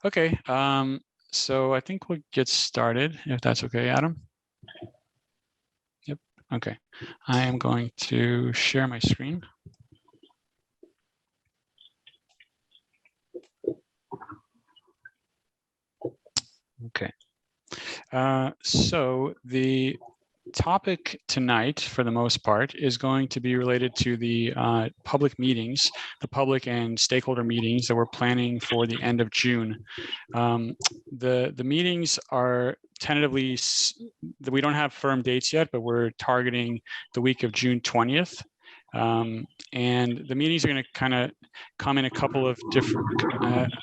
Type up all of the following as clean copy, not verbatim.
Okay, so I think we'll get started, if that's okay, Adam. Yep, okay. I am going to share my screen. Okay. So the topic tonight, for the most part, is going to be related to the public meetings, the public and stakeholder meetings that we're planning for the end of June. The meetings are tentatively, we don't have firm dates yet, but we're targeting the week of June 20th. And the meetings are going to kind of come in a couple of different.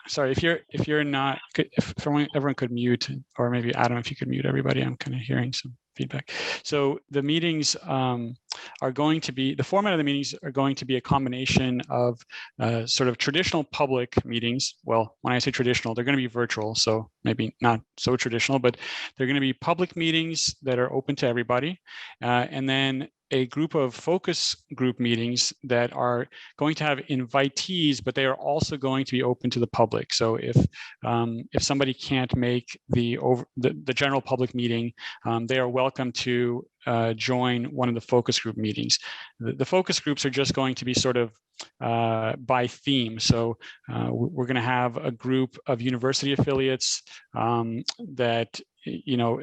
Sorry, if you're not, if everyone could mute, or maybe Adam, if you could mute everybody, I'm kind of hearing some feedback. So the meetings are going to be, the format of the meetings are going to be a combination of sort of traditional public meetings. Well, when I say traditional, they're going to be virtual, so maybe not so traditional, but they're going to be public meetings that are open to everybody, and then a group of focus group meetings that are going to have invitees, but they are also going to be open to the public. So if somebody can't make the general public meeting, they are welcome to join one of the focus group meetings. The focus groups are just going to be sort of by theme. So we're going to have a group of university affiliates that, you know,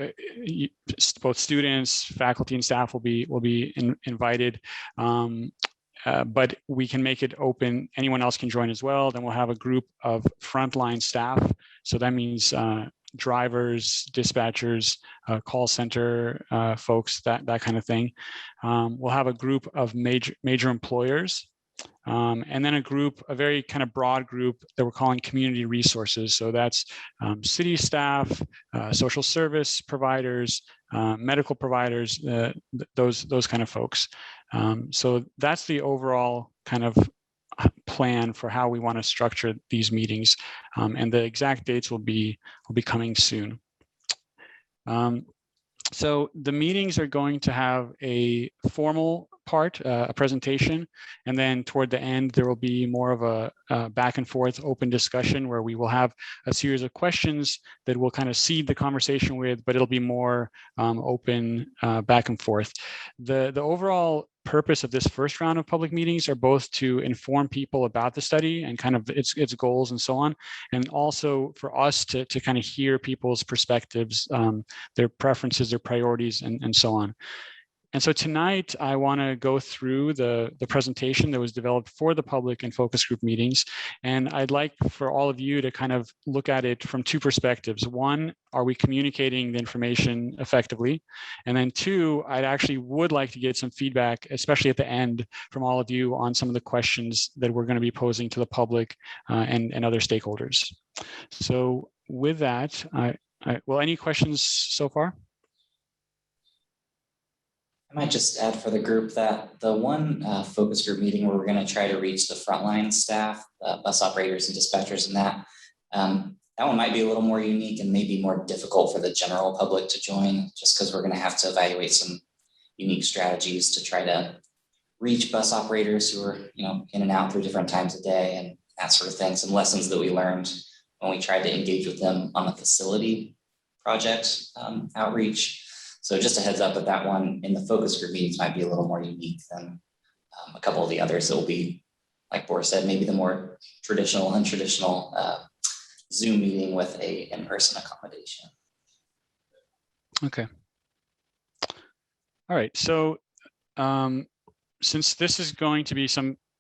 both students, faculty, and staff will be invited. But we can make it open. Anyone else can join as well. Then we'll have a group of frontline staff. So that means drivers, dispatchers, call center folks, that kind of thing. We'll have a group of major employers. And then a very kind of broad group that we're calling community resources. So that's city staff, social service providers, medical providers, those kind of folks. So that's the overall kind of plan for how we want to structure these meetings, and the exact dates will be coming soon. So the meetings are going to have a formal part, a presentation, and then toward the end, there will be more of a back and forth open discussion where we will have a series of questions that we'll kind of seed the conversation with, but it'll be more open back and forth. The overall purpose of this first round of public meetings are both to inform people about the study and kind of its goals and so on, and also for us to kind of hear people's perspectives, their preferences, their priorities, and so on. And so tonight, I want to go through the presentation that was developed for the public and focus group meetings. And I'd like for all of you to kind of look at it from two perspectives. One, are we communicating the information effectively? And then two, I actually would like to get some feedback, especially at the end, from all of you on some of the questions that we're going to be posing to the public and other stakeholders. So with that, well, any questions so far? I might just add for the group that the one focus group meeting where we're going to try to reach the frontline staff, bus operators and dispatchers, and that one might be a little more unique and maybe more difficult for the general public to join, just because we're going to have to evaluate some unique strategies to try to reach bus operators who are, you know, in and out through different times of day and that sort of thing. Some lessons that we learned when we tried to engage with them on the facility project outreach. So just a heads up that one in the focus group meetings might be a little more unique than a couple of the others. It will be, like Boris said, maybe the more traditional, untraditional Zoom meeting with a in-person accommodation. Okay. All right. So since this is going to be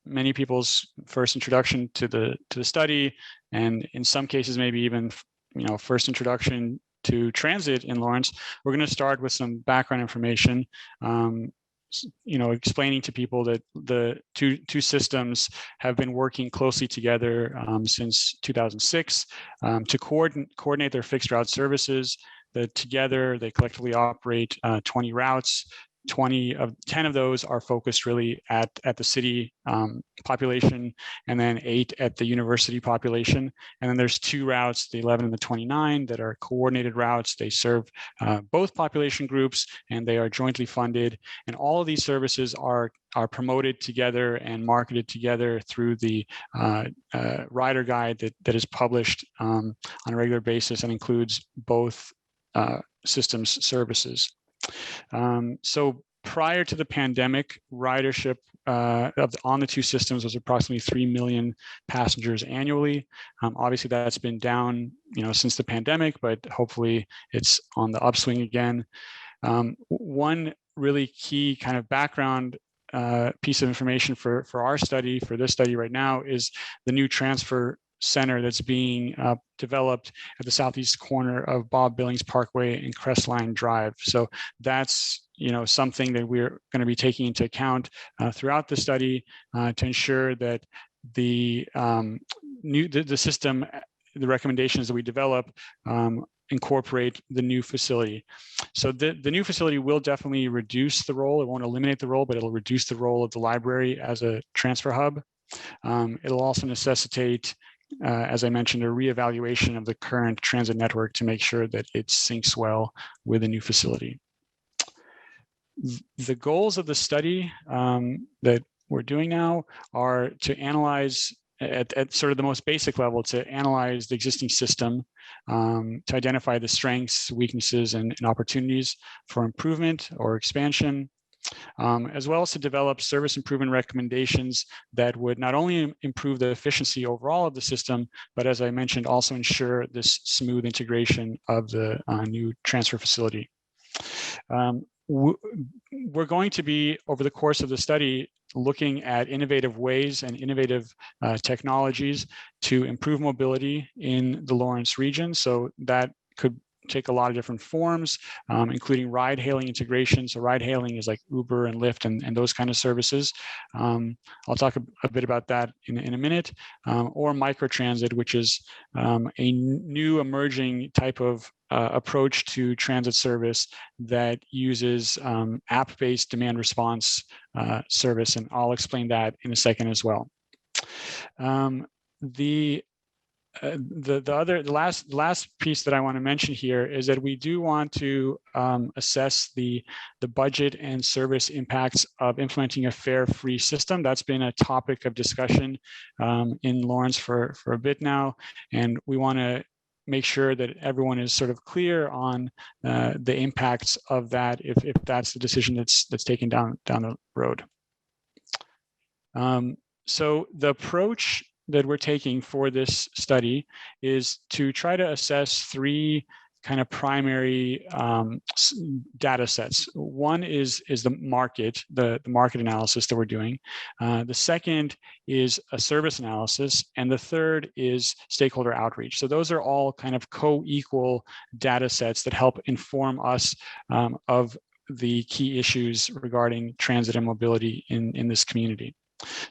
many people's first introduction to the study, and in some cases maybe even, you know, first introduction to transit in Lawrence, we're going to start with some background information, you know, explaining to people that the two systems have been working closely together since 2006 to coordinate their fixed route services. That together they collectively operate 20 routes. 10 of those are focused really at the city population, and then 8 at the university population. And then there's 2 routes, the 11 and the 29, that are coordinated routes. They serve both population groups, and they are jointly funded. And all of these services are promoted together and marketed together through the rider guide that is published on a regular basis and includes both systems services. So prior to the pandemic, ridership on the 2 systems was approximately 3 million passengers annually. Obviously, that's been down, since the pandemic, but hopefully it's on the upswing again. One really key kind of background piece of information for our study, for this study right now, is the new transfer center that's being developed at the southeast corner of Bob Billings Parkway and Crestline Drive. So that's something that we're going to be taking into account throughout the study to ensure that the system, the recommendations that we develop, incorporate the new facility. So the new facility will definitely reduce the role. It won't eliminate the role, but it'll reduce the role of the library as a transfer hub. It'll also necessitate, as I mentioned, a reevaluation of the current transit network to make sure that it syncs well with the new facility. The goals of the study that we're doing now are to analyze at sort of the most basic level, to analyze the existing system, to identify the strengths, weaknesses, and opportunities for improvement or expansion, as well as to develop service improvement recommendations that would not only improve the efficiency overall of the system, but as I mentioned, also ensure this smooth integration of the new transfer facility. We're going to be, over the course of the study, looking at innovative ways and innovative technologies to improve mobility in the Lawrence region. So that could take a lot of different forms, including ride-hailing integration. So ride-hailing is like Uber and Lyft and those kind of services. I'll talk a bit about that in a minute. Or microtransit, which is a new emerging type of approach to transit service that uses app-based demand response service, and I'll explain that in a second as well. The last piece that I want to mention here is that we do want to assess the budget and service impacts of implementing a fare-free system. That's been a topic of discussion in Lawrence for a bit now, and we want to make sure that everyone is sort of clear on the impacts of that if that's the decision that's taken down the road. So the approach that we're taking for this study is to try to assess 3 kind of primary data sets. One is the market analysis that we're doing. The second is a service analysis, and the third is stakeholder outreach. So those are all kind of co-equal data sets that help inform us of the key issues regarding transit and mobility in this community.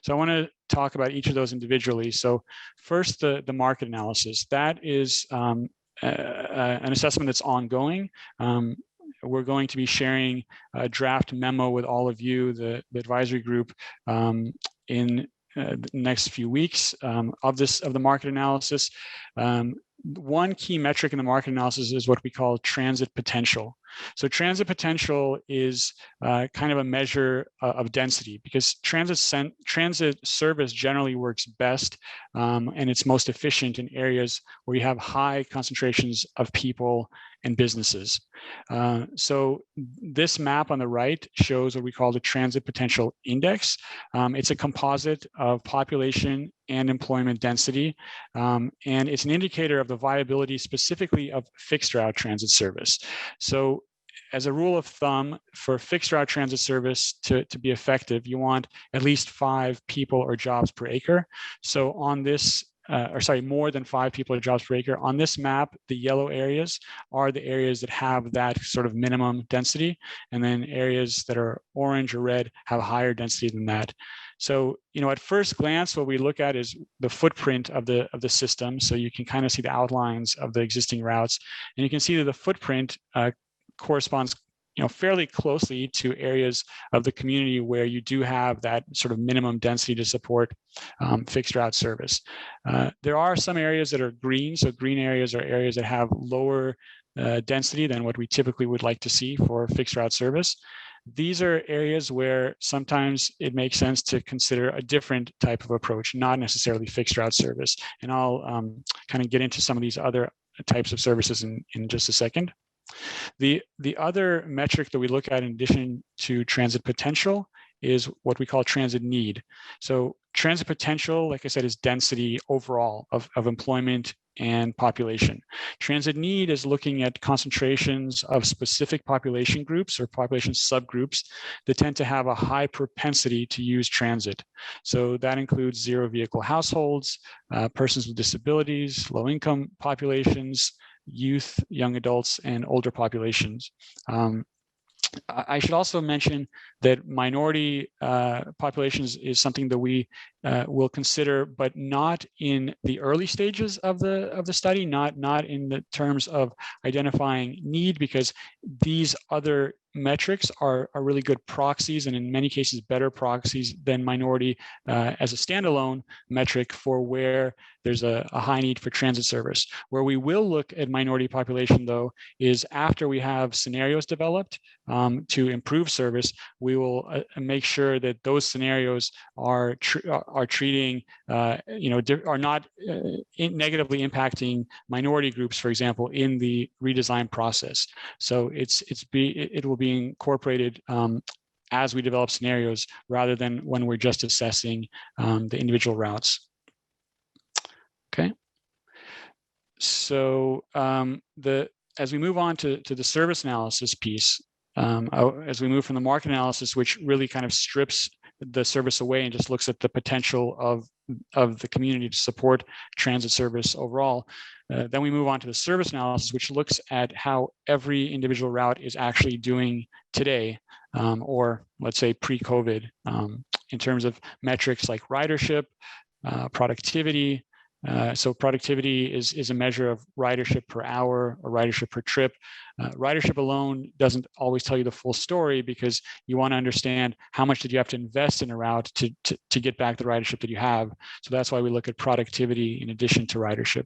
So I want to talk about each of those individually. So first, the market analysis. That is an assessment that's ongoing. We're going to be sharing a draft memo with all of you, the advisory group, in the next few weeks of the market analysis. One key metric in the market analysis is what we call transit potential. So transit potential is kind of a measure of density, because transit service generally works best and it's most efficient in areas where you have high concentrations of people and businesses. So this map on the right shows what we call the transit potential index. It's a composite of population and employment density, and it's an indicator of the viability specifically of fixed route transit service. So as a rule of thumb, for fixed route transit service to be effective, you want at least 5 people or jobs per acre. So on this, more than 5 people or jobs per acre. On this map, the yellow areas are the areas that have that sort of minimum density, and then areas that are orange or red have higher density than that. So, at first glance, what we look at is the footprint of the system. So you can kind of see the outlines of the existing routes, and you can see that the footprint corresponds fairly closely to areas of the community where you do have that sort of minimum density to support fixed route service. There are some areas that are green. So green areas are areas that have lower density than what we typically would like to see for fixed route service. These are areas where sometimes it makes sense to consider a different type of approach, not necessarily fixed route service. And I'll kind of get into some of these other types of services in just a second. The other metric that we look at in addition to transit potential is what we call transit need. So transit potential, like I said, is density overall of employment and population. Transit need is looking at concentrations of specific population groups or population subgroups that tend to have a high propensity to use transit. So that includes zero vehicle households, persons with disabilities, low income populations, youth, young adults, and older populations. I should also mention that minority populations is something that we will consider, but not in the early stages of the study, not in the terms of identifying need, because these other metrics are really good proxies, and in many cases better proxies than minority as a standalone metric for where there's a high need for transit service. Where we will look at minority population, though, is after we have scenarios developed to improve service, we will make sure that those scenarios are treating, are not negatively impacting minority groups, for example, in the redesign process. So it will be incorporated as we develop scenarios rather than when we're just assessing the individual routes. Okay. So as we move on to the service analysis piece, as we move from the market analysis, which really kind of strips the service away and just looks at the potential of the community to support transit service overall, then we move on to the service analysis, which looks at how every individual route is actually doing today, or let's say pre-COVID, in terms of metrics like ridership, productivity. So productivity is a measure of ridership per hour or ridership per trip. Ridership alone doesn't always tell you the full story, because you want to understand how much did you have to invest in a route to get back the ridership that you have. So that's why we look at productivity in addition to ridership.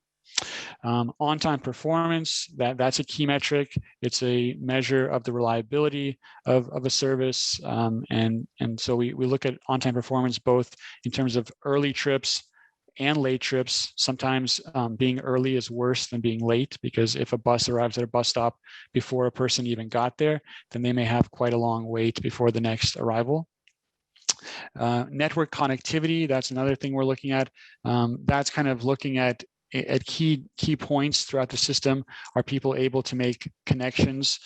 On-time performance, that's a key metric. It's a measure of the reliability of a service. And so we look at on-time performance both in terms of early trips and late trips. Sometimes being early is worse than being late, because if a bus arrives at a bus stop before a person even got there, then they may have quite a long wait before the next arrival. Network connectivity, that's another thing we're looking at. That's kind of looking at key points throughout the system. Are people able to make connections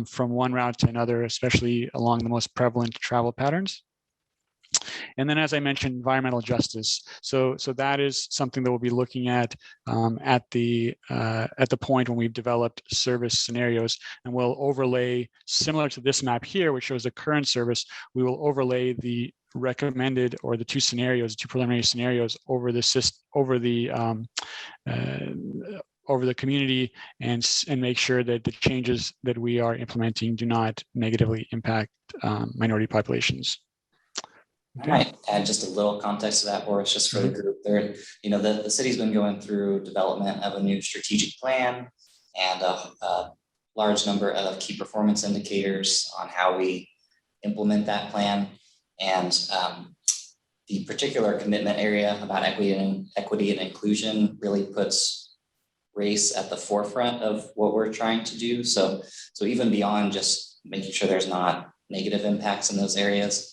from one route to another, especially along the most prevalent travel patterns? And then, as I mentioned, environmental justice. So that is something that we'll be looking at the point when we've developed service scenarios, and we'll overlay, similar to this map here, which shows the current service, we will overlay the recommended, or the two preliminary scenarios over the community, and make sure that the changes that we are implementing do not negatively impact minority populations. I might add just a little context to that, Boris, just for the group. There, the city's been going through development of a new strategic plan and a large number of key performance indicators on how we implement that plan. And the particular commitment area about equity and inclusion really puts race at the forefront of what we're trying to do. So even beyond just making sure there's not negative impacts in those areas,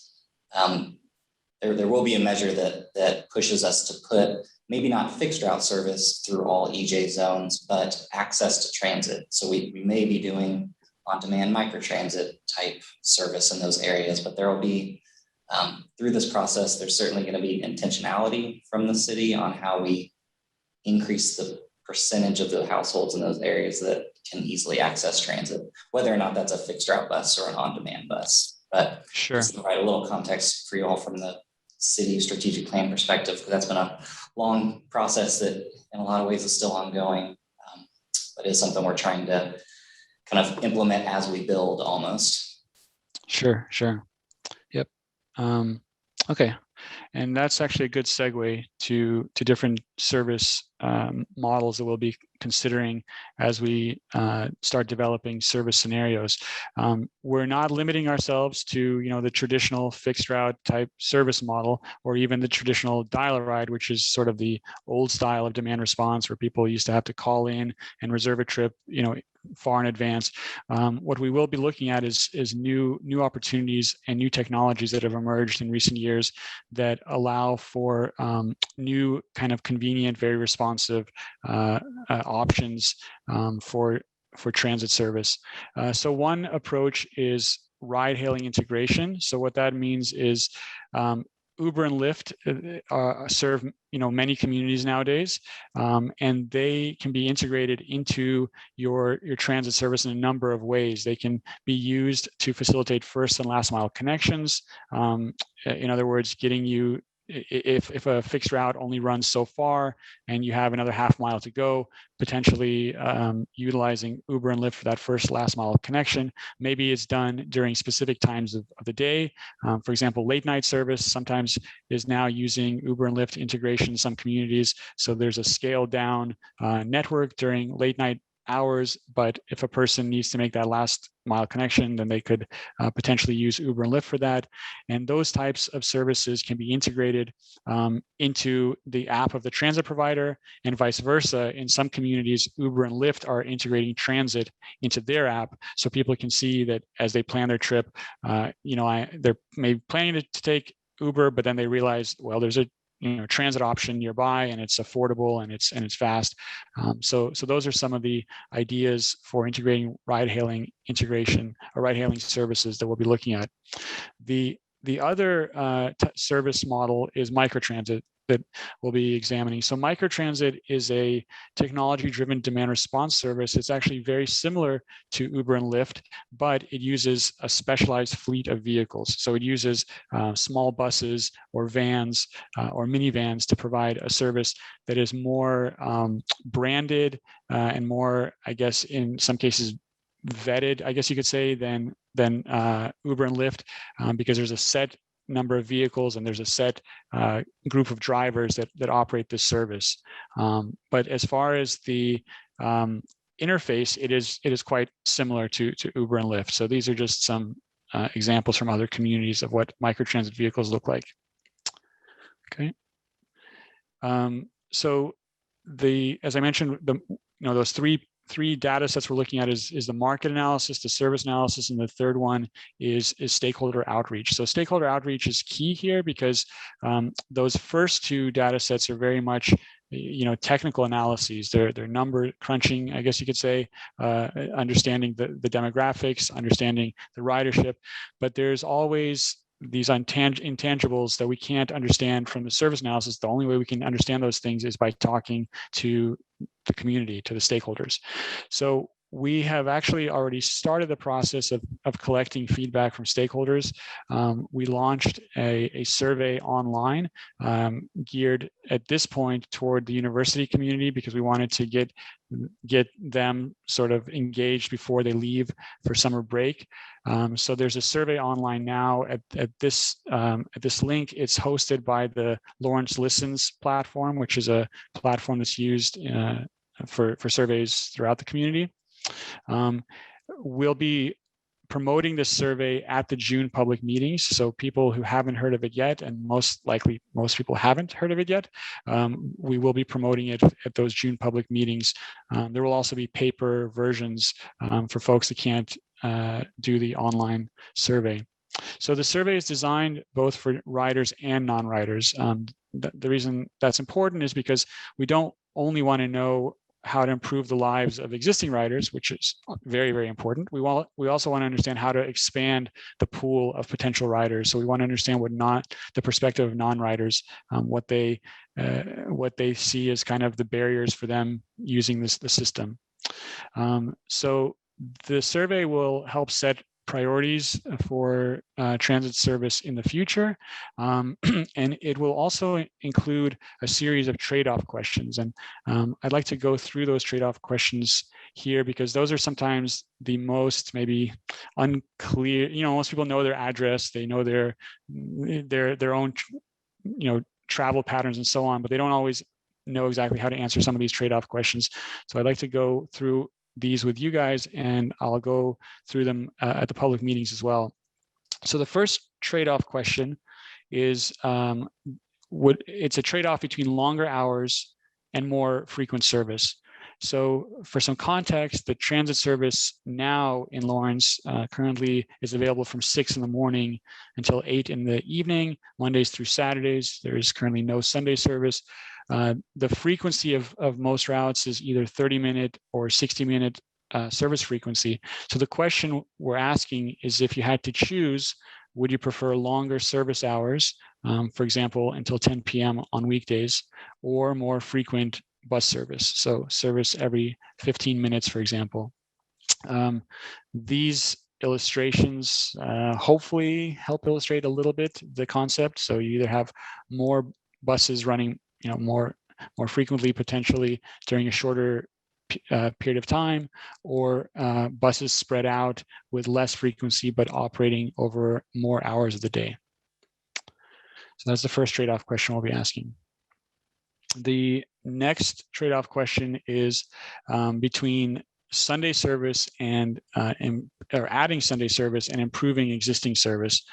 there will be a measure that pushes us to put maybe not fixed route service through all EJ zones, but access to transit. So we may be doing on-demand microtransit type service in those areas, but there will be, through this process, there's certainly going to be intentionality from the city on how we increase the percentage of the households in those areas that can easily access transit, whether or not that's a fixed route bus or an on-demand bus. But sure, just to provide a little context for you all from the city strategic plan perspective, because that's been a long process that in a lot of ways is still ongoing, but is something we're trying to kind of implement as we build almost. Sure. Yep. Okay. And that's actually a good segue to different service models that we'll be considering as we start developing service scenarios. We're not limiting ourselves to the traditional fixed route type service model, or even the traditional dial-a-ride, which is sort of the old style of demand response, where people used to have to call in and reserve a trip far in advance. What we will be looking at is new opportunities and new technologies that have emerged in recent years that allow for new kind of convenient, very responsive options for transit service. So one approach is ride-hailing integration. So what that means is Uber and Lyft serve many communities nowadays, and they can be integrated into your transit service in a number of ways. They can be used to facilitate first and last mile connections. In other words, getting you, if a fixed route only runs so far and you have another half mile to go, potentially utilizing Uber and Lyft for that first last mile connection. Maybe it's done during specific times of the day. For example, late night service sometimes is now using Uber and Lyft integration in some communities. So there's a scaled down network during late night hours, but if a person needs to make that last mile connection, then they could potentially use Uber and Lyft for that. And those types of services can be integrated into the app of the transit provider, and vice versa. In some communities, Uber and Lyft are integrating transit into their app, so people can see that as they plan their trip, they're maybe planning to take Uber, but then they realize, well, there's a transit option nearby, and it's affordable and it's fast. So those are some of the ideas for integrating ride-hailing integration or ride-hailing services that we'll be looking at. The other service model is microtransit that we'll be examining. So microtransit is a technology-driven demand response service. It's actually very similar to Uber and Lyft, but it uses a specialized fleet of vehicles. So it uses small buses or vans or minivans to provide a service that is more branded and more, I guess, in some cases, vetted, I guess you could say, than Uber and Lyft, because there's a set number of vehicles and there's a set group of drivers that operate this service. But as far as the interface, it is quite similar to Uber and Lyft. So these are just some examples from other communities of what microtransit vehicles look like. Okay. So as I mentioned, those three data sets we're looking at is the market analysis, the service analysis, and the third one is stakeholder outreach. So stakeholder outreach is key here because those first two data sets are very much technical analyses. They're number crunching, I guess you could say, understanding the demographics, understanding the ridership, but there's always these intangibles that we can't understand from the service analysis. The only way we can understand those things is by talking to the community, to the stakeholders. So we have actually already started the process of collecting feedback from stakeholders. We launched a survey online geared at this point toward the university community because we wanted to get them sort of engaged before they leave for summer break. So there's a survey online now at this link. It's hosted by the Lawrence Listens platform, which is a platform that's used for surveys throughout the community. We'll be promoting this survey at the June public meetings. So people who haven't heard of it yet, and most likely most people haven't heard of it yet, we will be promoting it at those June public meetings. There will also be paper versions for folks that can't do the online survey. So the survey is designed both for riders and non-riders. The reason that's important is because we don't only want to know how to improve the lives of existing riders, which is very, very important. We also want to understand how to expand the pool of potential riders. So we want to understand the perspective of non-riders, what they see as kind of the barriers for them using the system. So the survey will help set priorities for transit service in the future. And it will also include a series of trade-off questions. And I'd like to go through those trade-off questions here because those are sometimes the most maybe unclear. Most people know their address, they know their own travel patterns and so on, but they don't always know exactly how to answer some of these trade-off questions. So I'd like to go through these with you guys, and I'll go through them at the public meetings as well. So the first trade-off question is it's a trade-off between longer hours and more frequent service. So for some context, the transit service now in Lawrence currently is available from 6 in the morning until 8 in the evening, Mondays through Saturdays. There is currently no Sunday service. The frequency of most routes is either 30-minute or 60-minute service frequency. So the question we're asking is, if you had to choose, would you prefer longer service hours, for example, until 10 p.m. on weekdays, or more frequent bus service? So service every 15 minutes, for example. These illustrations hopefully help illustrate a little bit the concept. So you either have more buses running, more frequently, potentially during a shorter period of time, or buses spread out with less frequency but operating over more hours of the day. So that's the first trade-off question we'll be asking. The next trade-off question is between Sunday service and or adding Sunday service and improving existing service.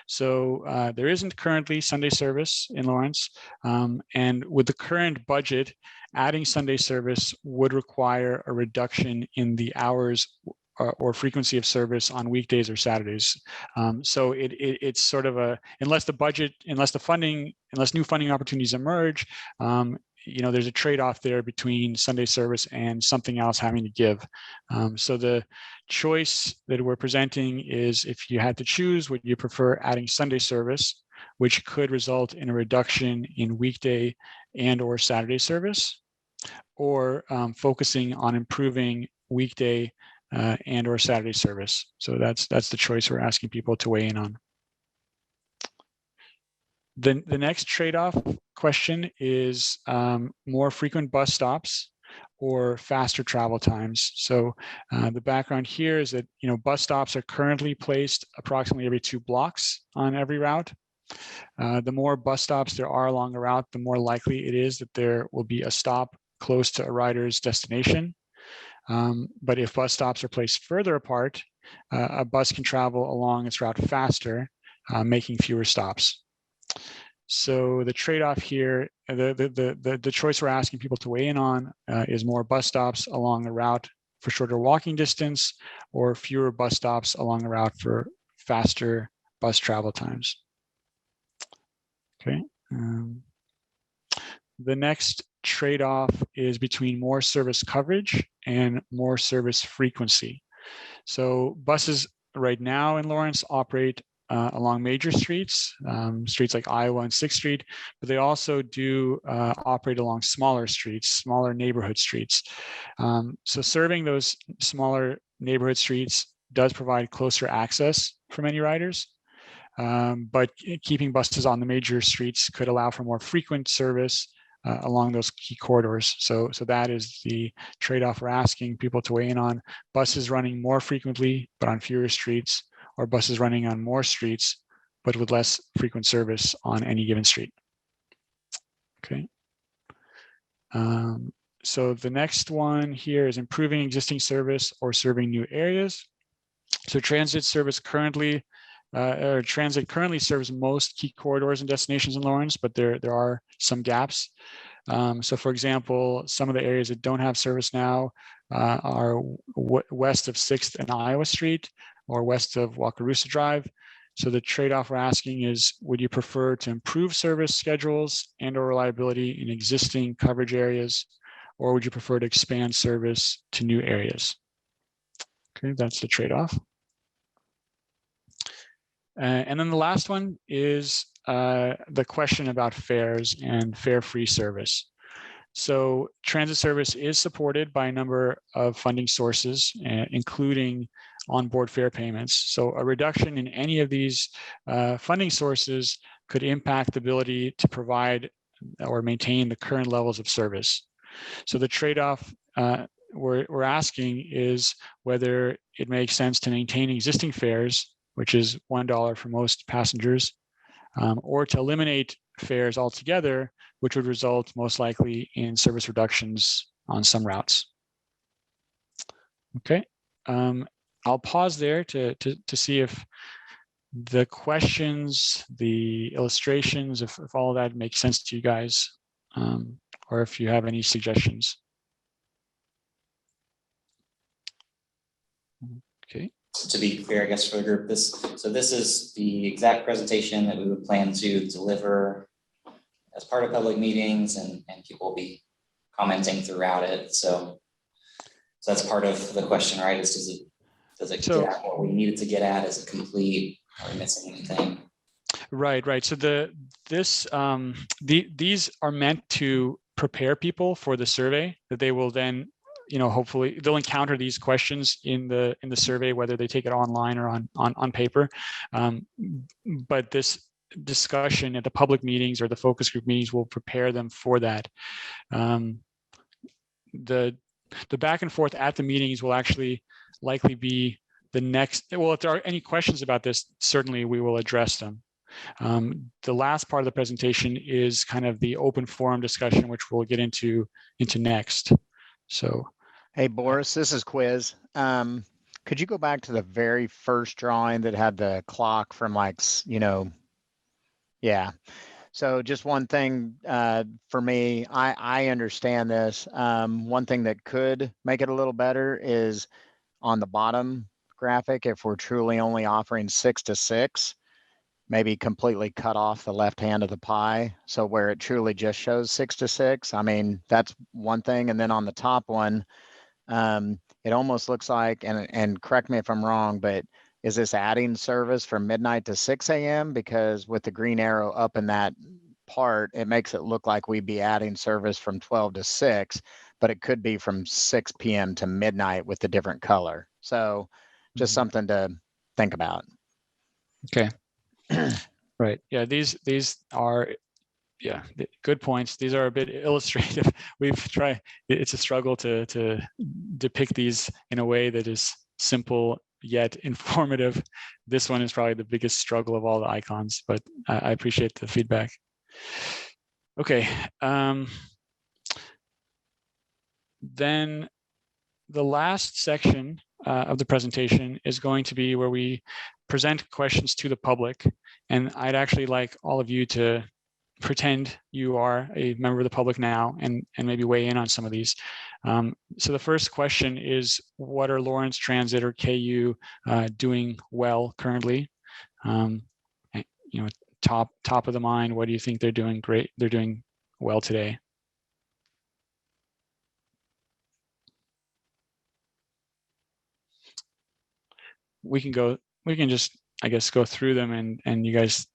So there isn't currently Sunday service in Lawrence, and with the current budget, adding Sunday service would require a reduction in the hours or frequency of service on weekdays or Saturdays. So it's sort of unless new funding opportunities emerge, there's a trade-off there between Sunday service and something else having to give. So the choice that we're presenting is, if you had to choose, would you prefer adding Sunday service, which could result in a reduction in weekday and or Saturday service, or focusing on improving weekday and or Saturday service? So that's the choice we're asking people to weigh in on. The next trade-off question is more frequent bus stops or faster travel times. So the background here is that bus stops are currently placed approximately every 2 blocks on every route. The more bus stops there are along a route, the more likely it is that there will be a stop close to a rider's destination. But if bus stops are placed further apart, a bus can travel along its route faster, making fewer stops. So the trade-off here, the choice we're asking people to weigh in on is more bus stops along the route for shorter walking distance, or fewer bus stops along the route for faster bus travel times. Okay. The next trade-off is between more service coverage and more service frequency. So buses right now in Lawrence operate along major streets, streets like Iowa and 6th Street, but they also do operate along smaller streets, smaller neighborhood streets. So serving those smaller neighborhood streets does provide closer access for many riders, but keeping buses on the major streets could allow for more frequent service along those key corridors. So that is the trade-off we're asking people to weigh in on: buses running more frequently but on fewer streets, or buses running on more streets but with less frequent service on any given street. Okay. So the next one here is improving existing service or serving new areas. So transit currently serves most key corridors and destinations in Lawrence, but there are some gaps. So for example, some of the areas that don't have service now are west of 6th and Iowa Street, or west of Wakarusa Drive. So the trade-off we're asking is, would you prefer to improve service schedules and or reliability in existing coverage areas, or would you prefer to expand service to new areas? Okay, that's the trade-off. And then the last one is the question about fares and fare-free service. So transit service is supported by a number of funding sources, including onboard fare payments. So a reduction in any of these funding sources could impact the ability to provide or maintain the current levels of service. So the trade-off we're asking is whether it makes sense to maintain existing fares, which is $1 for most passengers, or to eliminate fares altogether, which would result most likely in service reductions on some routes. Okay, I'll pause there to see if the questions, the illustrations, if all of that makes sense to you guys, or if you have any suggestions. Okay. So to be clear, I guess for the group, this is the exact presentation that we would plan to deliver as part of public meetings, and people will be commenting throughout it. So that's part of the question, right? Is does it get at what we need it to get at? Is it complete? Are we missing anything? Right. So these are meant to prepare people for the survey that they will then, hopefully they'll encounter these questions in the survey, whether they take it online or on paper. But this discussion at the public meetings or the focus group meetings will prepare them for that. The back and forth at the meetings will actually likely be the next. Well, if there are any questions about this, certainly we will address them. The last part of the presentation is kind of the open forum discussion, which we'll get into next. So, hey Boris, this is Quiz. Could you go back to the very first drawing that had the clock from yeah. So just one thing for me, I understand this. One thing that could make it a little better is on the bottom graphic, if we're truly only offering 6 to 6, maybe completely cut off the left hand of the pie. So where it truly just shows 6 to 6, I mean, that's one thing. And then on the top one, it almost looks like, and correct me if I'm wrong, but is this adding service from midnight to 6 a.m.? Because with the green arrow up in that part, it makes it look like we'd be adding service from 12 to 6, but it could be from 6 p.m. to midnight with the different color. So just something to think about. Okay. Right. Yeah, these are, yeah, good points. These are a bit illustrative. We've tried, it's a struggle to depict these in a way that is simple yet informative. This one is probably the biggest struggle of all the icons, but I appreciate the feedback. Okay. Then the last section of the presentation is going to be where we present questions to the public. And I'd actually like all of you to pretend you are a member of the public now and maybe weigh in on some of these. So the first question is, what are Lawrence Transit or KU doing well currently? Top of the mind, what do you think they're doing great? They're doing well today. We can just, I guess, go through them and you guys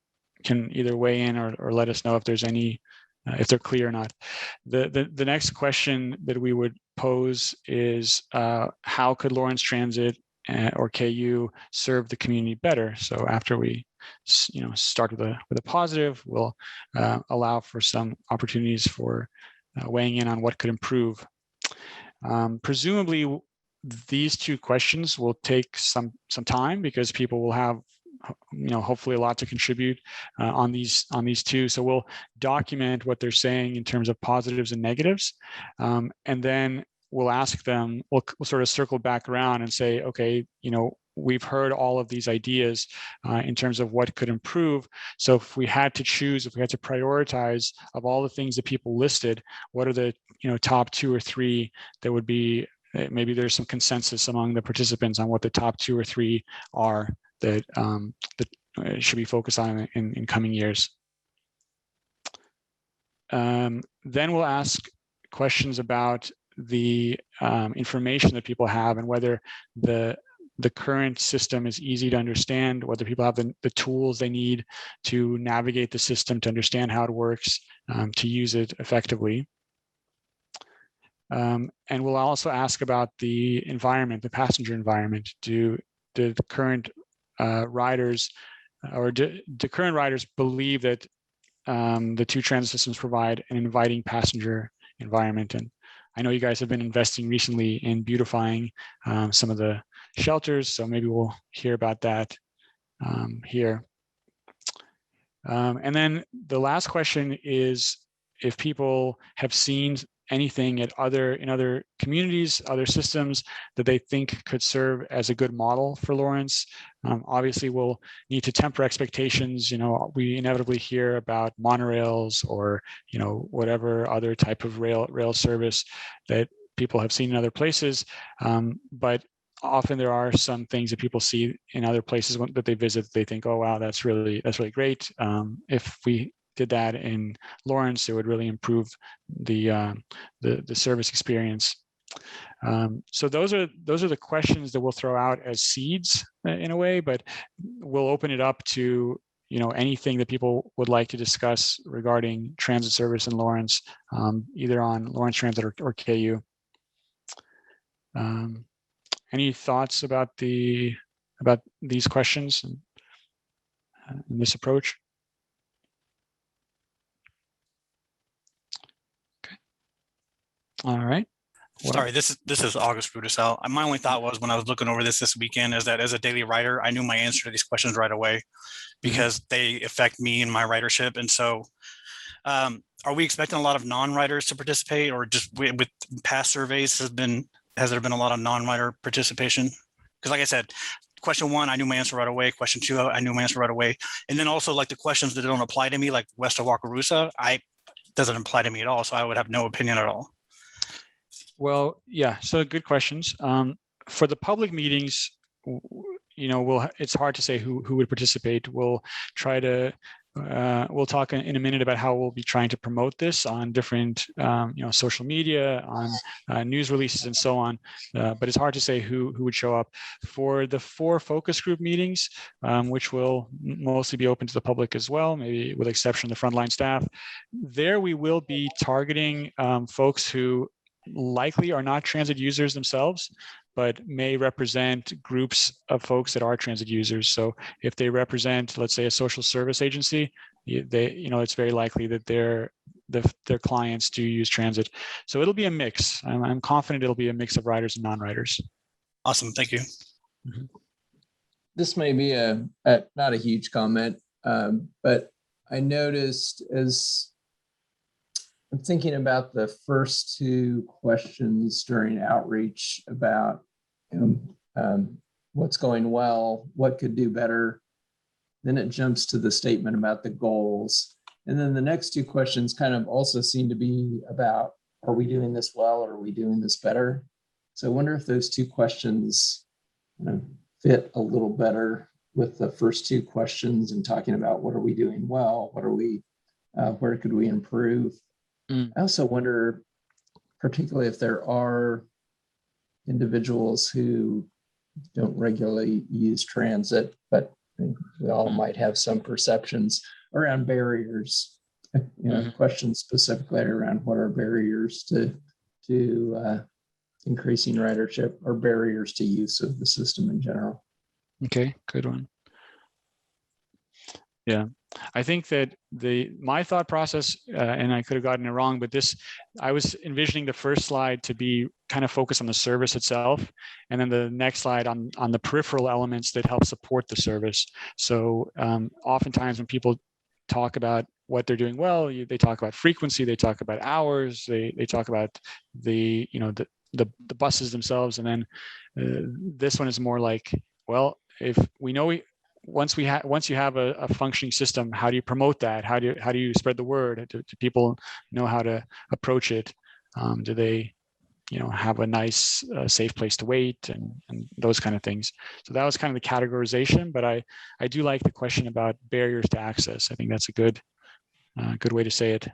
can either weigh in or let us know if there's any, if they're clear or not. The next question that we would pose is, how could Lawrence Transit or KU serve the community better? So after we, start with a positive, we'll allow for some opportunities for weighing in on what could improve. Presumably, these two questions will take some time because people will have, hopefully a lot to contribute on these two. So we'll document what they're saying in terms of positives and negatives, and then we'll ask them. We'll sort of circle back around and say, okay, we've heard all of these ideas in terms of what could improve. So if we had to choose, if we had to prioritize of all the things that people listed, what are the top 2 or 3 that would be, maybe there's some consensus among the participants on what the top 2 or 3 are that should be focused on in coming years. Then we'll ask questions about the information that people have and whether the current system is easy to understand, whether people have the tools they need to navigate the system, to understand how it works, to use it effectively. And we'll also ask about the environment, the passenger environment. Do the current riders, or do current riders believe that the two transit systems provide an inviting passenger environment? And I know you guys have been investing recently in beautifying some of the shelters, so maybe we'll hear about that here. And then the last question is if people have seen anything in other communities, other systems that they think could serve as a good model for Lawrence. Obviously, we'll need to temper expectations. We inevitably hear about monorails or whatever other type of rail service that people have seen in other places, but often there are some things that people see in other places that they visit. They think, oh wow, that's really great. If we did that in Lawrence, it would really improve the service experience. So those are the questions that we'll throw out as seeds in a way, but we'll open it up to anything that people would like to discuss regarding transit service in Lawrence, either on Lawrence Transit or KU. Any thoughts about these questions and this approach? Okay. All right. Sorry, this is August Brudisel. My only thought was when I was looking over this weekend is that as a daily writer, I knew my answer to these questions right away because they affect me and my writership. And so are we expecting a lot of non-writers to participate, or just with past surveys has there been a lot of non-writer participation? Because like I said, question 1, I knew my answer right away. Question 2, I knew my answer right away. And then also like the questions that don't apply to me, like west of Wakarusa, doesn't apply to me at all. So I would have no opinion at all. Well, yeah, so good questions. For the public meetings, it's hard to say who would participate. We'll try to, we'll talk in a minute about how we'll be trying to promote this on different, social media, on news releases and so on. But it's hard to say who would show up. For the 4 focus group meetings, which will mostly be open to the public as well, maybe with exception of the frontline staff, there we will be targeting folks who likely are not transit users themselves, but may represent groups of folks that are transit users. So if they represent, let's say, a social service agency, it's very likely that their clients do use transit. So it'll be a mix. I'm confident it'll be a mix of riders and non-riders. Awesome, thank you. Mm-hmm. This may be not a huge comment, but I noticed as I'm thinking about the first 2 questions during outreach about what's going well, what could do better. Then it jumps to the statement about the goals. And then the next 2 questions kind of also seem to be about, are we doing this well or are we doing this better? So I wonder if those 2 questions fit a little better with the first 2 questions and talking about what are we doing well, where could we improve? I also wonder, particularly if there are individuals who don't regularly use transit, but we all might have some perceptions around barriers, questions specifically around what are barriers to increasing ridership or barriers to use of the system in general. Okay, good one. Yeah, I think that my thought process, and I could have gotten it wrong, but I was envisioning the first slide to be kind of focused on the service itself, and then the next slide on the peripheral elements that help support the service. So oftentimes when people talk about what they're doing well, they talk about frequency, they talk about hours, they talk about the buses themselves, and then this one is more like, well, if we know once you have a functioning system, how do you promote that? How do you spread the word? Do people know how to approach it? Do they, have a nice, safe place to wait and those kind of things? So that was kind of the categorization. But I do like the question about barriers to access. I think that's a good way to say it.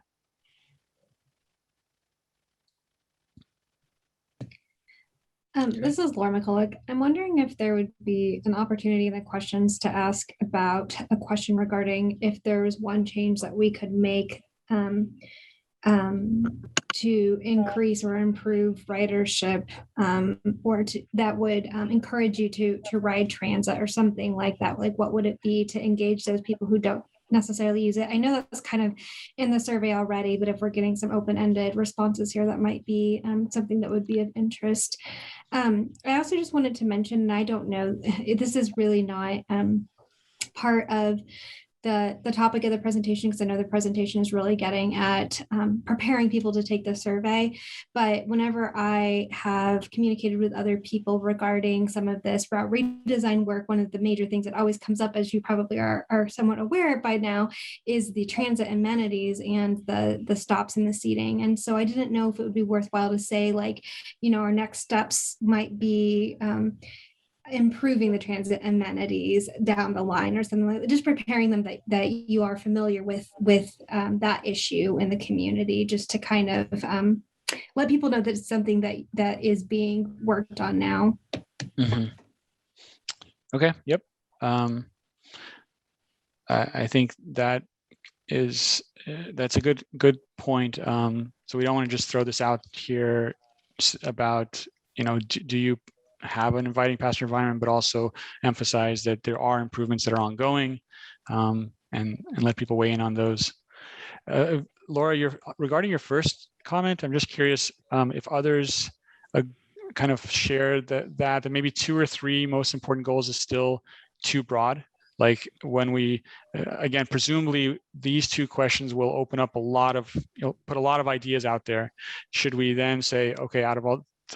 This is Laura McCulloch. I'm wondering if there would be an opportunity in the questions to ask about a question regarding if there was one change that we could make to increase or improve ridership, or that would encourage you to ride transit or something like that. Like, what would it be to engage those people who don't necessarily use it. I know that's kind of in the survey already, but if we're getting some open-ended responses here, that might be something that would be of interest. I also just wanted to mention, and I don't know, this is really not part of the topic of the presentation, because I know the presentation is really getting at preparing people to take the survey. But whenever I have communicated with other people regarding some of this route redesign work, one of the major things that always comes up, as you probably are somewhat aware by now, is the transit amenities and the stops and the seating. And so I didn't know if it would be worthwhile to say, like, you know, our next steps might be improving the transit amenities down the line or something like that, just preparing them that you are familiar with that issue in the community, just to kind of let people know that it's something that is being worked on now. Mm-hmm. Okay. Yep. I think that is that's a good point. So we don't want to just throw this out here about, you know, do you have an inviting passenger environment, but also emphasize that there are improvements that are ongoing, and let people weigh in on those. Laura, regarding your first comment, I'm just curious if others kind of share that maybe 2 or 3 most important goals is still too broad. Like when we, again, presumably these 2 questions will open up a lot of, put a lot of ideas out there. Should we then say, okay, out of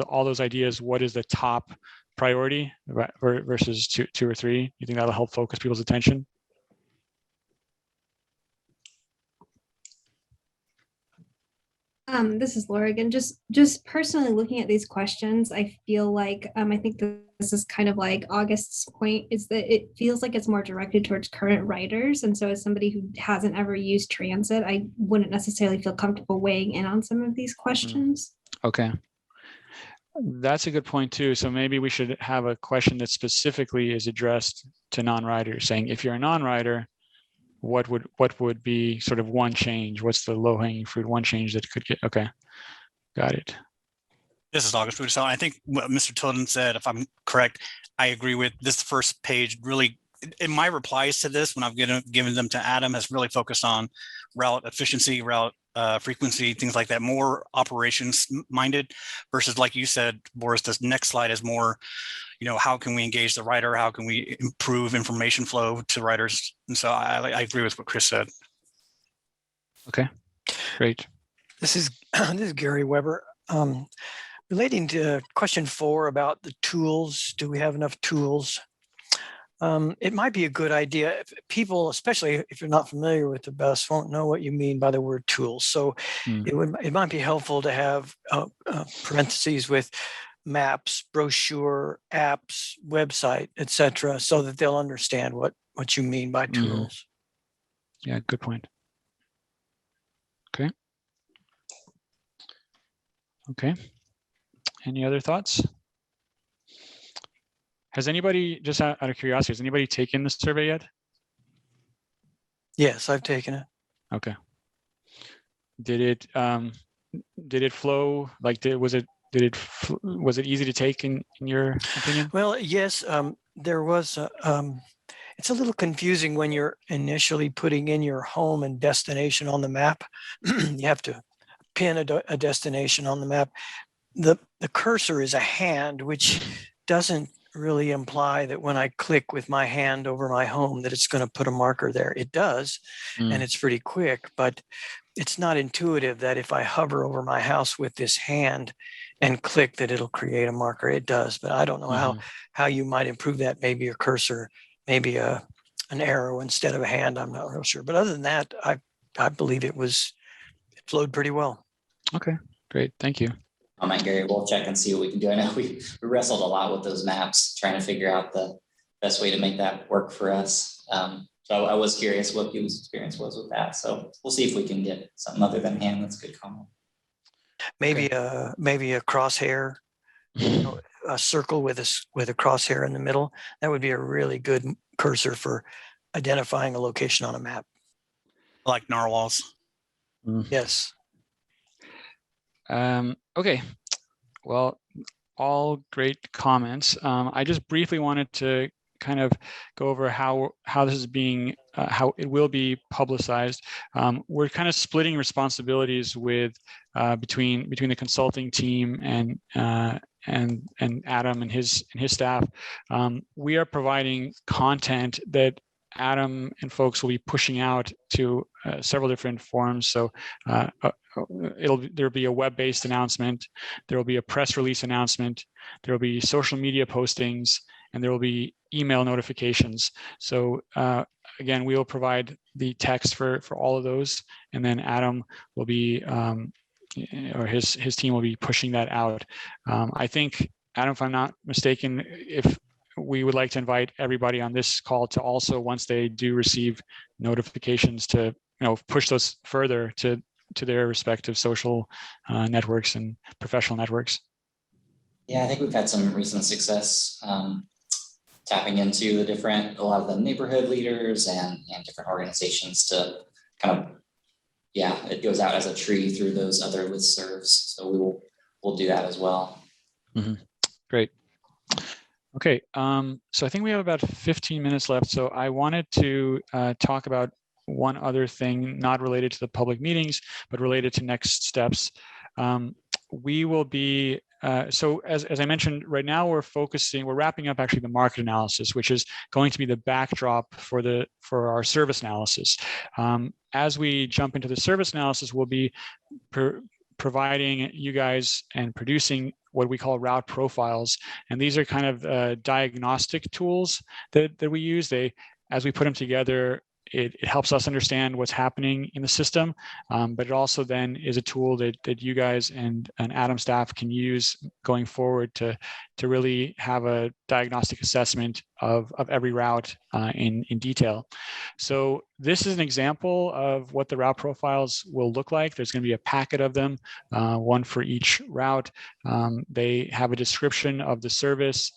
all those ideas, what is the top priority versus two or 3? You think that'll help focus people's attention? This is Laura again. Just personally looking at these questions, I feel like I think this is kind of like August's point, is that it feels like it's more directed towards current writers. And so as somebody who hasn't ever used transit, I wouldn't necessarily feel comfortable weighing in on some of these questions. Okay. That's a good point too. So maybe we should have a question that specifically is addressed to non-writers, saying if you're a non-writer, what would be sort of one change? What's the low-hanging fruit, one change that could get, okay, got it. This is August Budisaw. I think what Mr. Tilden said, if I'm correct, I agree with this first page. Really, in my replies to this, when I've given them to Adam, has really focused on route efficiency, route frequency, things like that, more operations minded versus, like you said, Boris, this next slide is more, you know, how can we engage the writer? How can we improve information flow to writers? And so I agree with what Chris said. Okay, great. This is Gary Weber. Relating to question 4 about the tools, do we have enough tools? It might be a good idea if people, especially if you're not familiar with the bus, won't know what you mean by the word tools. So it might be helpful to have parentheses with maps, brochure, apps, website, etc., so that they'll understand what you mean by tools. Yeah, good point. Okay. Okay. Any other thoughts? Has anybody, just out of curiosity, has anybody taken the survey yet? Yes, I've taken it. Okay. Did it flow? Like, was it easy to take in your opinion? Well, yes, there was. It's a little confusing when you're initially putting in your home and destination on the map. You have to pin a destination on the map. The cursor is a hand, which doesn't really imply that when I click with my hand over my home that it's going to put a marker there. It does, and it's pretty quick, but it's not intuitive that if I hover over my house with this hand and click that it'll create a marker. It does, but I don't know how you might improve that. Maybe a cursor, maybe an arrow instead of a hand. I'm not real sure. But other than that, I believe it flowed pretty well. Okay, great. Thank you. Gary, we'll check and see what we can do. I know we wrestled a lot with those maps, trying to figure out the best way to make that work for us. So I was curious what people's experience was with that. So we'll see if we can get something other than hand. That's a good comment. Maybe a crosshair, a circle with a crosshair in the middle. That would be a really good cursor for identifying a location on a map. Like narwhals. Yes. Okay, well, all great comments. I just briefly wanted to kind of go over how this is being, how it will be publicized. We're kind of splitting responsibilities with between the consulting team and Adam and his staff. We are providing content that Adam and folks will be pushing out to several different forums. So there'll be a web-based announcement, there will be a press release announcement, there will be social media postings, and there will be email notifications. So again, we will provide the text for all of those, and then Adam will be, or his team will be pushing that out. I think, Adam, if I'm not mistaken, if we would like to invite everybody on this call to also, once they do receive notifications, to push those further to their respective social networks and professional networks. Yeah, I think we've had some recent success tapping into a lot of the neighborhood leaders and different organizations to kind of, it goes out as a tree through those other listservs. So we'll do that as well. Mm-hmm. Great. Okay, so I think we have about 15 minutes left. So I wanted to talk about one other thing, not related to the public meetings, but related to next steps. We will be, so as I mentioned, right now we're wrapping up actually the market analysis, which is going to be the backdrop for our service analysis. As we jump into the service analysis, we'll be providing you guys and producing what we call route profiles. And these are kind of diagnostic tools that we use. As we put them together, it helps us understand what's happening in the system, but it also then is a tool that you guys and Adam staff can use going forward to really have a diagnostic assessment of every route in detail. So this is an example of what the route profiles will look like. There's going to be a packet of them, one for each route. They have a description of the service,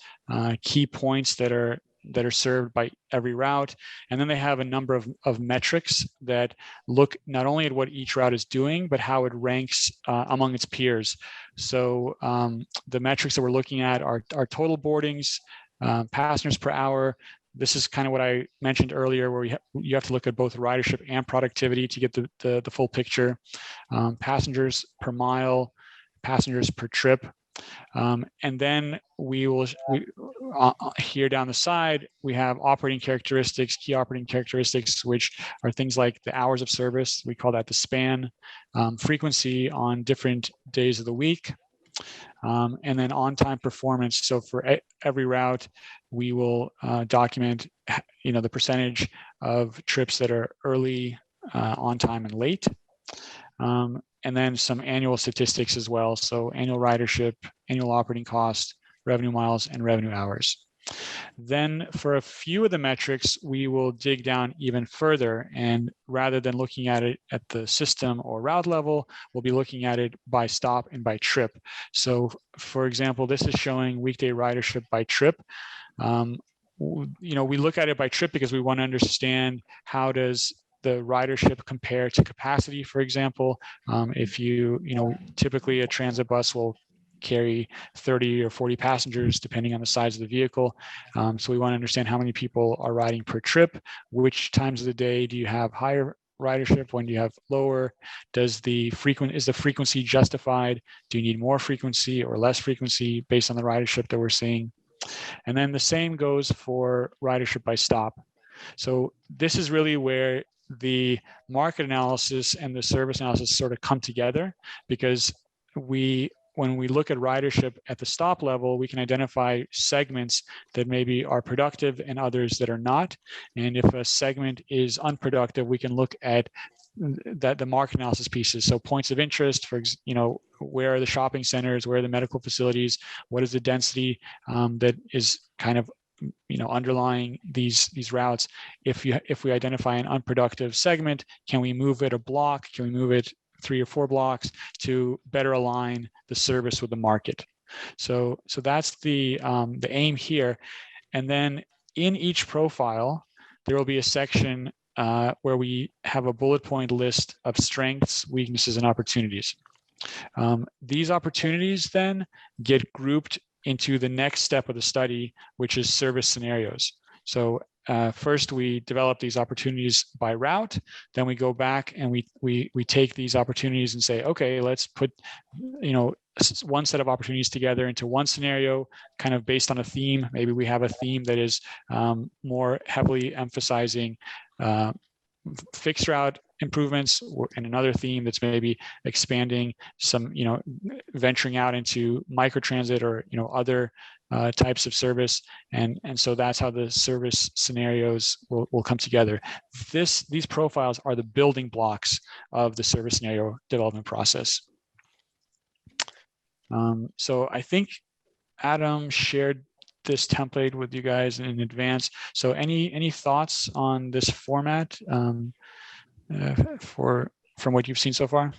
key points that are served by every route. And then they have a number of metrics that look not only at what each route is doing, but how it ranks among its peers. So the metrics that we're looking at are total boardings, passengers per hour. This is kind of what I mentioned earlier, where you have to look at both ridership and productivity to get the full picture. Passengers per mile, passengers per trip. And then here down the side, we have operating characteristics, key operating characteristics, which are things like the hours of service. We call that the span, frequency on different days of the week, and then on-time performance. So for every route, we will document, the percentage of trips that are early, on time, and late. And then some annual statistics as well. So annual ridership, annual operating cost, revenue miles, and revenue hours. Then for a few of the metrics, we will dig down even further. And rather than looking at it at the system or route level, we'll be looking at it by stop and by trip. So for example, this is showing weekday ridership by trip. We look at it by trip because we want to understand how does the ridership compare to capacity, for example. If typically a transit bus will carry 30 or 40 passengers, depending on the size of the vehicle. So we want to understand how many people are riding per trip, which times of the day do you have higher ridership, when do you have lower, is the frequency justified? Do you need more frequency or less frequency based on the ridership that we're seeing? And then the same goes for ridership by stop. So this is really where the market analysis and the service analysis sort of come together, because when we look at ridership at the stop level, we can identify segments that maybe are productive and others that are not. And if a segment is unproductive, we can look at the market analysis pieces. So points of interest, where are the shopping centers, where are the medical facilities, what is the density that is kind of underlying these routes. If we identify an unproductive segment, can we move it a block? Can we move it 3 or 4 blocks to better align the service with the market? So that's the aim here. And then in each profile, there will be a section where we have a bullet point list of strengths, weaknesses, and opportunities. These opportunities then get grouped into the next step of the study, which is service scenarios. So first we develop these opportunities by route, then we go back and we take these opportunities and say, okay, let's put, one set of opportunities together into one scenario, kind of based on a theme. Maybe we have a theme that is more heavily emphasizing fixed route improvements, and another theme that's maybe expanding some, venturing out into microtransit or, other types of service. And so that's how the service scenarios will come together. These profiles are the building blocks of the service scenario development process. So I think Adam shared this template with you guys in advance. So any thoughts on this format from what you've seen so far?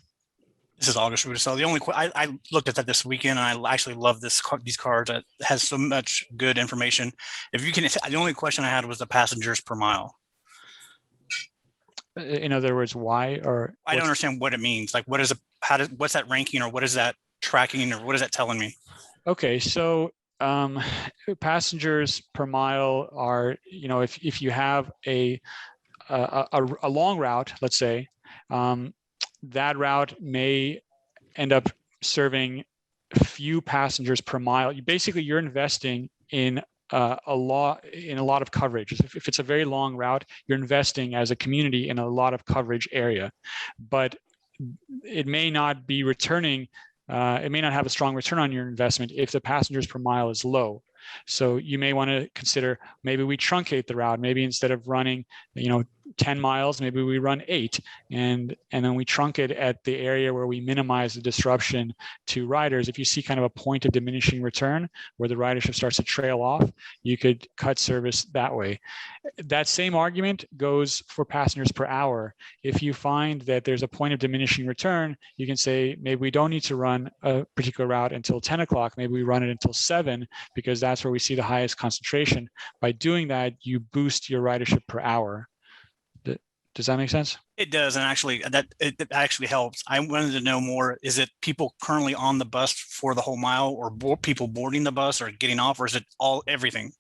This is August Rudisell. The only I looked at that this weekend, and I actually love these cards. That has so much good information. If you can, the only question I had was the passengers per mile. In other words, why? Or I don't understand what it means. Like, what is what's that ranking, or what is that tracking, or what is that telling me? Okay, so passengers per mile are, if you have a long route, let's say, that route may end up serving few passengers per mile. Basically, you're investing in a lot of coverage. If it's a very long route, you're investing as a community in a lot of coverage area, but it may not be returning. It may not have a strong return on your investment if the passengers per mile is low. So you may want to consider, maybe we truncate the route. Maybe instead of running, 10 miles, maybe we run 8, and then we truncate at the area where we minimize the disruption to riders. If you see kind of a point of diminishing return where the ridership starts to trail off, you could cut service that way. That same argument goes for passengers per hour. If you find that there's a point of diminishing return, you can say, maybe we don't need to run a particular route until 10 o'clock. Maybe we run it until 7, because that's where we see the highest concentration. By doing that, you boost your ridership per hour. Does that make sense? It does, and actually, it actually helps. I wanted to know more. Is it people currently on the bus for the whole mile, or people boarding the bus or getting off, or is it everything?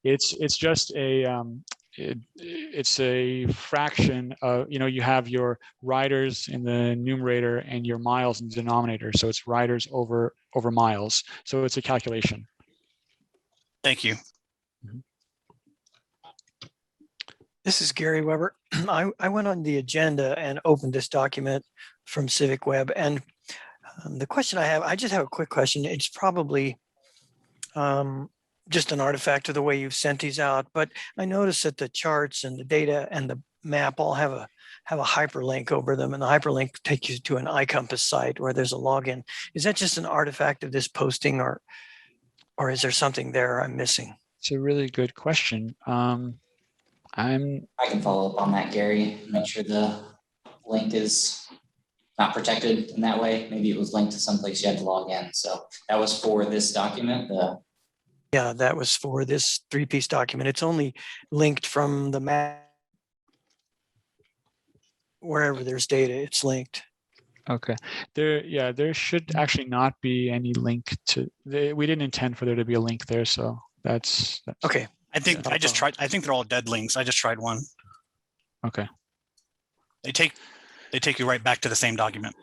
It's just it's a fraction of, you have your riders in the numerator and your miles in the denominator. So it's riders over miles. So it's a calculation. Thank you. Mm-hmm. This is Gary Weber. I went on the agenda and opened this document from Civic Web. And the question I just have a quick question. It's probably just an artifact of the way you've sent these out. But I noticed that the charts and the data and the map all have a hyperlink over them. And the hyperlink takes you to an iCompass site where there's a login. Is that just an artifact of this posting, or is there something there I'm missing? It's a really good question. I can follow up on that, Gary, make sure the link is not protected in that way. Maybe it was linked to someplace you had to log in. So that was for this document. Yeah, that was for this 3-piece document. It's only linked from the map. Wherever there's data, it's linked. Okay. There should actually not be any link to. We didn't intend for there to be a link there, so that's okay. I think I just tried. I think they're all dead links. I just tried one. Okay. They take you right back to the same document.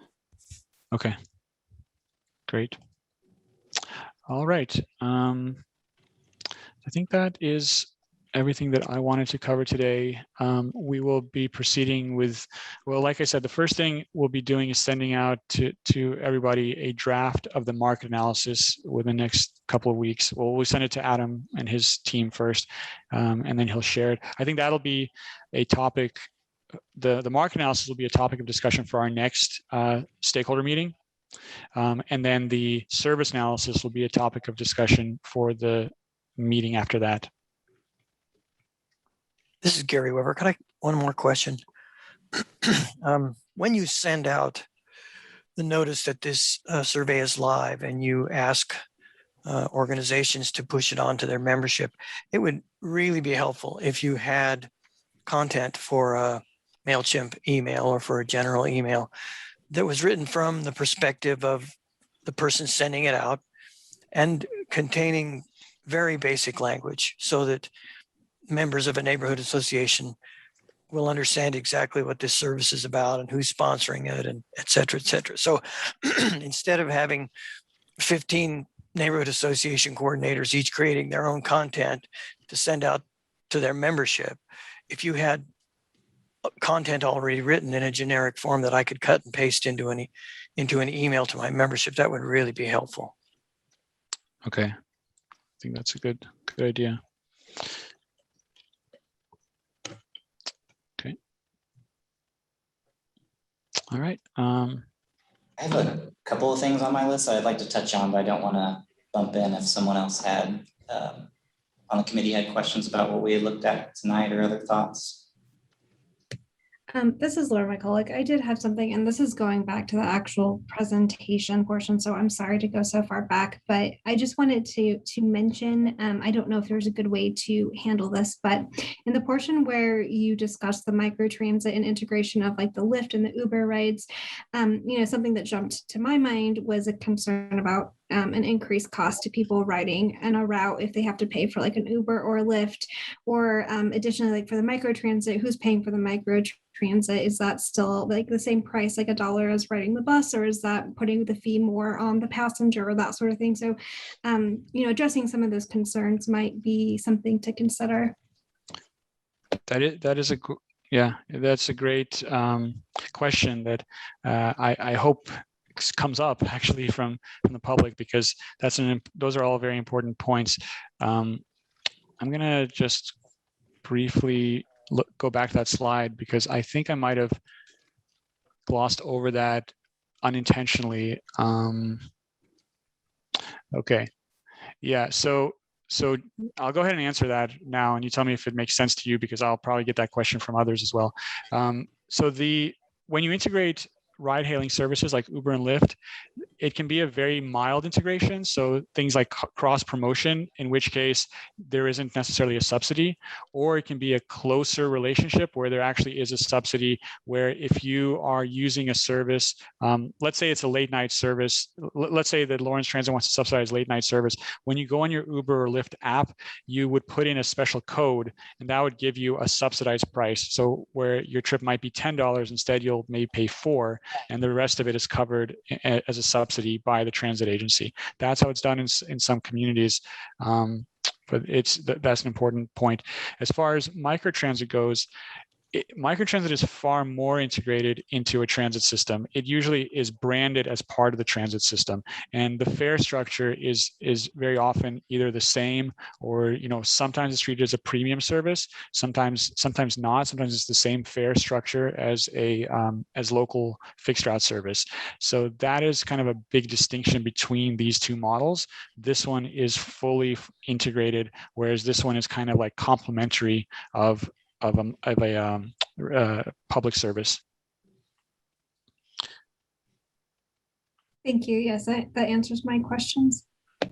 Okay. Great. All right. I think that is everything that I wanted to cover today. We will be proceeding with, well, like I said, the first thing we'll be doing is sending out to everybody a draft of the market analysis within the next couple of weeks. Well, we'll send it to Adam and his team first, and then he'll share it. I think that'll be a topic. The market analysis will be a topic of discussion for our next stakeholder meeting. And then the service analysis will be a topic of discussion for the meeting after that. This is Gary Weber. One more question? When you send out the notice that this survey is live and you ask organizations to push it on to their membership, it would really be helpful if you had content for a MailChimp email or for a general email that was written from the perspective of the person sending it out and containing very basic language so that members of a neighborhood association will understand exactly what this service is about and who's sponsoring it, and et cetera, et cetera. So instead of having 15 neighborhood association coordinators each creating their own content to send out to their membership, if you had content already written in a generic form that I could cut and paste into an email to my membership, that would really be helpful. Okay, I think that's a good idea. Okay. All right. I have a couple of things on my list that I'd like to touch on, but I don't want to bump in if someone else had on the committee had questions about what we had looked at tonight or other thoughts. This is Laura McCulloch. I did have something, and this is going back to the actual presentation portion, so I'm sorry to go so far back, but I just wanted to mention, I don't know if there's a good way to handle this, but in the portion where you discuss the microtransit and integration of like the Lyft and the Uber rides, something that jumped to my mind was a concern about an increased cost to people riding on a route if they have to pay for like an Uber or a Lyft, or additionally, like for the microtransit, who's paying for the microtransit? Is that still like the same price, like $1 as riding the bus, or is that putting the fee more on the passenger or that sort of thing? So, addressing some of those concerns might be something to consider. That's a great question that I hope comes up actually from the public, because those are all very important points. I'm gonna just briefly go back to that slide, because I think I might have glossed over that unintentionally. Okay, yeah, so I'll go ahead and answer that now, and you tell me if it makes sense to you, because I'll probably get that question from others as well. When you integrate ride-hailing services like Uber and Lyft, it can be a very mild integration. So things like cross-promotion, in which case there isn't necessarily a subsidy, or it can be a closer relationship where there actually is a subsidy, where if you are using a service, let's say it's a late night service. Let's say that Lawrence Transit wants to subsidize late night service. When you go on your Uber or Lyft app, you would put in a special code, and that would give you a subsidized price. So where your trip might be $10, instead you'll maybe pay $4, and the rest of it is covered as a subsidy by the transit agency. That's how it's done in some communities, but that's an important point. As far as microtransit goes, microtransit is far more integrated into a transit system. It usually is branded as part of the transit system, and the fare structure is very often either the same, or sometimes it's treated as a premium service, sometimes not. Sometimes it's the same fare structure as as local fixed route service. So that is kind of a big distinction between these two models. This one is fully integrated, whereas this one is kind of like complementary of a public service. Thank you. Yes, that answers my questions. And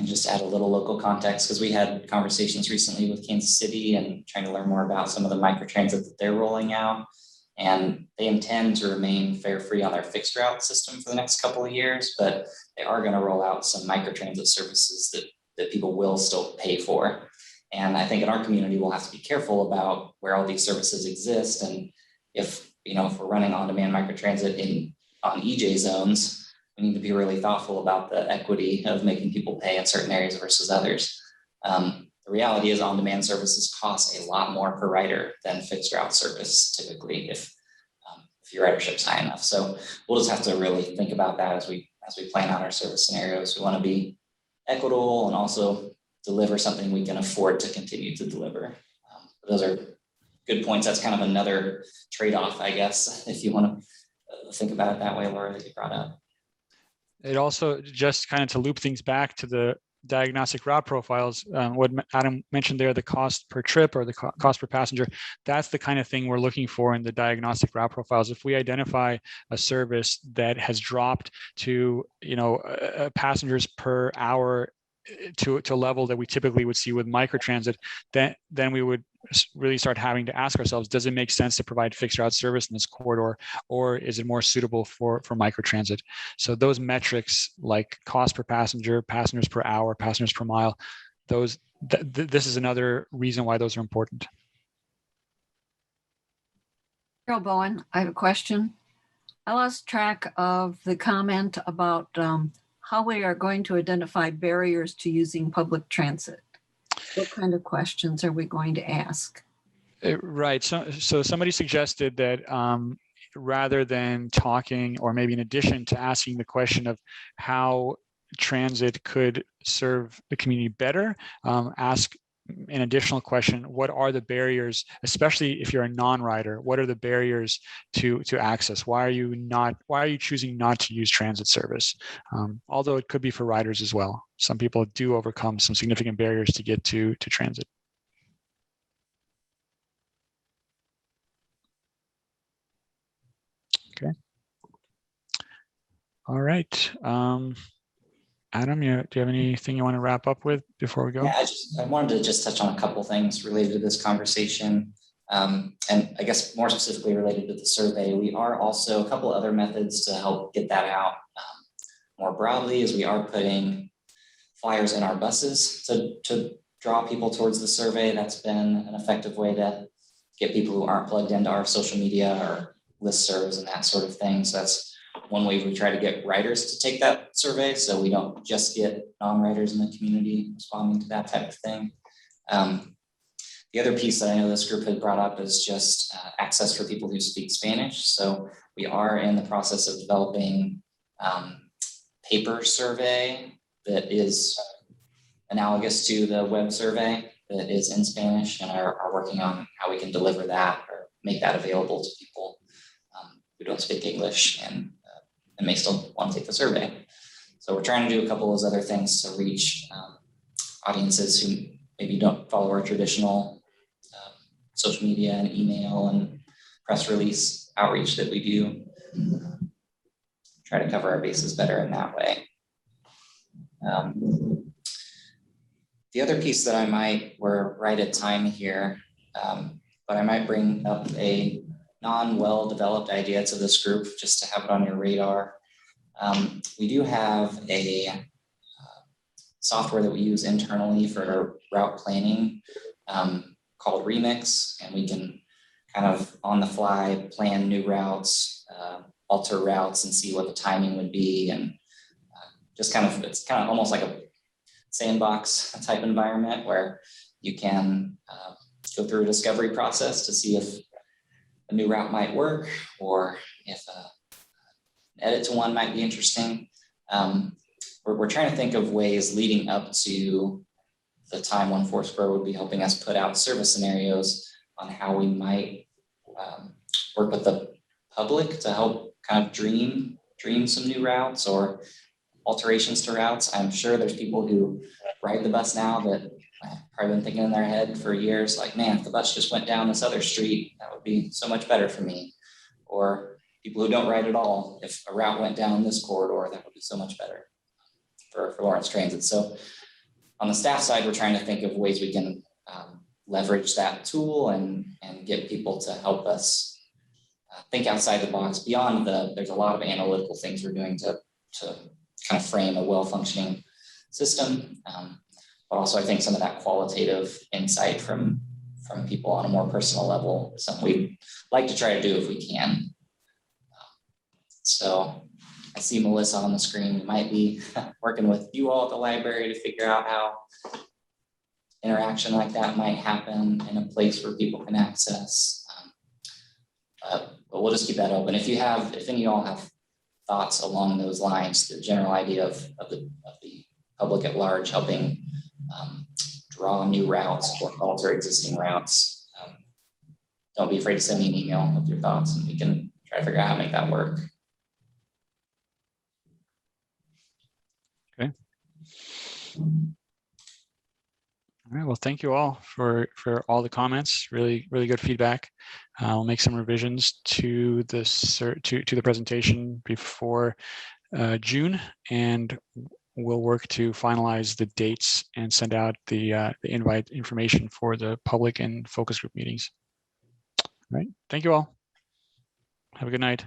just add a little local context, because we had conversations recently with Kansas City and trying to learn more about some of the microtransit that they're rolling out. And they intend to remain fare-free on their fixed route system for the next couple of years, but they are going to roll out some microtransit services that people will still pay for. And I think in our community, we'll have to be careful about where all these services exist. And if we're running on-demand microtransit on EJ zones, we need to be really thoughtful about the equity of making people pay in certain areas versus others. The reality is on-demand services cost a lot more per rider than fixed route service typically, if your ridership's high enough. So we'll just have to really think about that as we plan out our service scenarios. We want to be equitable and also deliver something we can afford to continue to deliver. Those are good points. That's kind of another trade-off, I guess, if you want to think about it that way, Laura, that you brought up. It also, just kind of to loop things back to the diagnostic route profiles, what Adam mentioned there, the cost per trip or the cost per passenger, that's the kind of thing we're looking for in the diagnostic route profiles. If we identify a service that has dropped to, passengers per hour to a level that we typically would see with microtransit, then we would really start having to ask ourselves, does it make sense to provide fixed route service in this corridor, or is it more suitable for microtransit? So those metrics like cost per passenger, passengers per hour, passengers per mile, this is another reason why those are important. Carol Bowen, I have a question. I lost track of the comment about how we are going to identify barriers to using public transit. What kind of questions are we going to ask? Right. So somebody suggested that rather than talking, or maybe in addition to asking the question of how transit could serve the community better, ask an additional question: what are the barriers, especially if you're a non-rider? What are the barriers to access? Why are you choosing not to use transit service? Although it could be for riders as well. Some people do overcome some significant barriers to get to transit. Okay. All right. Adam, do you have anything you want to wrap up with before we go? Yeah, I wanted to just touch on a couple things related to this conversation. And I guess more specifically related to the survey. We are also a couple other methods to help get that out more broadly, as we are putting flyers in our buses to draw people towards the survey. That's been an effective way to get people who aren't plugged into our social media or listservs and that sort of thing. So that's one way we try to get writers to take that survey, so we don't just get non-writers in the community responding to that type of thing. The other piece that I know this group had brought up is just access for people who speak Spanish. So we are in the process of developing paper survey that is analogous to the web survey that is in Spanish, and are working on how we can deliver that or make that available to people who don't speak English and may still want to take the survey. So we're trying to do a couple of those other things to reach audiences who maybe don't follow our traditional social media and email and press release outreach that we do. Try to cover our bases better in that way. The other piece that we're right at time here, but I might bring up a non-well-developed idea to this group just to have it on your radar. We do have a software that we use internally for route planning called Remix, and we can kind of on the fly plan new routes, alter routes, and see what the timing would be, and it's kind of almost like a sandbox type environment where you can go through a discovery process to see if a new route might work, or if an edit to one might be interesting. We're trying to think of ways leading up to the time when Foursquare would be helping us put out service scenarios on how we might work with the public to help kind of dream some new routes or alterations to routes. I'm sure there's people who ride the bus now that have probably been thinking in their head for years, like, man, if the bus just went down this other street, that would be so much better for me. Or people who don't ride at all, if a route went down this corridor, that would be so much better for Lawrence Transit. So on the staff side, we're trying to think of ways we can leverage that tool and get people to help us think outside the box beyond there's a lot of analytical things we're doing to kind of frame a well-functioning system. But also I think some of that qualitative insight from people on a more personal level is something we'd like to try to do if we can. So I see Melissa on the screen. We might be working with you all at the library to figure out how interaction like that might happen in a place where people can access. But we'll just keep that open. If any of y'all have thoughts along those lines, the general idea of the public at large helping draw new routes or alter existing routes, don't be afraid to send me an email with your thoughts, and we can try to figure out how to make that work. Okay. All right. Well, thank you all for all the comments. Really good feedback. We'll make some revisions to the presentation before June, and we'll work to finalize the dates and send out the invite information for the public and focus group meetings. All right. Thank you all. Have a good night.